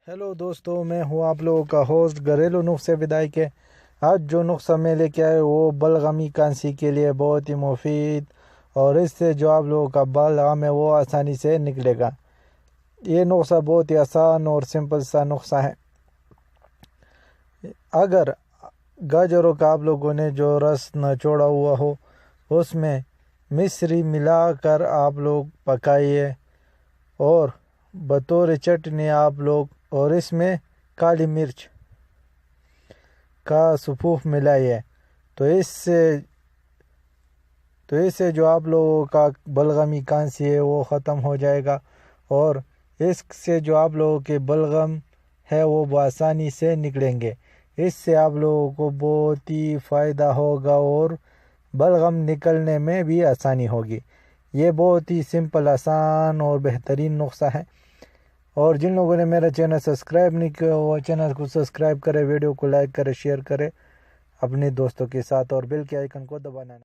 Hello دوستو، میں ہوں آپ لوگوں کا ہوسٹ گھریلو نسخے بدائی کے۔ آج جو نسخہ میں لے کے آئے وہ بلغمی کانسی کے لیے بہت ہی مفید، اور اس سے جو آپ لوگوں کا بلغم ہے وہ آسانی سے نکلے گا۔ یہ نسخہ بہت ہی آسان اور سمپل سا نسخہ ہے۔ اگر گاجروں کا آپ لوگوں نے جو رس نچوڑا ہوا ہو اس میں مصری ملا کر آپ لوگ پکائیے، اور بطور چٹنی آپ لوگ اور اس میں کالی مرچ کا صفوف ملائیے، تو اس سے جو آپ لوگوں کا بلغمی کانسی ہے وہ ختم ہو جائے گا، اور اس سے جو آپ لوگوں کے بلغم ہے وہ بآسانی سے نکلیں گے۔ اس سے آپ لوگوں کو بہت ہی فائدہ ہوگا اور بلغم نکلنے میں بھی آسانی ہوگی۔ یہ بہت ہی سمپل، آسان اور بہترین نسخہ ہے۔ اور جن لوگوں نے میرا چینل سبسکرائب نہیں کیا وہ چینل کو سبسکرائب کرے، ویڈیو کو لائک کرے، شیئر کرے اپنے دوستوں کے ساتھ، اور بیل کے آئیکن کو دبانا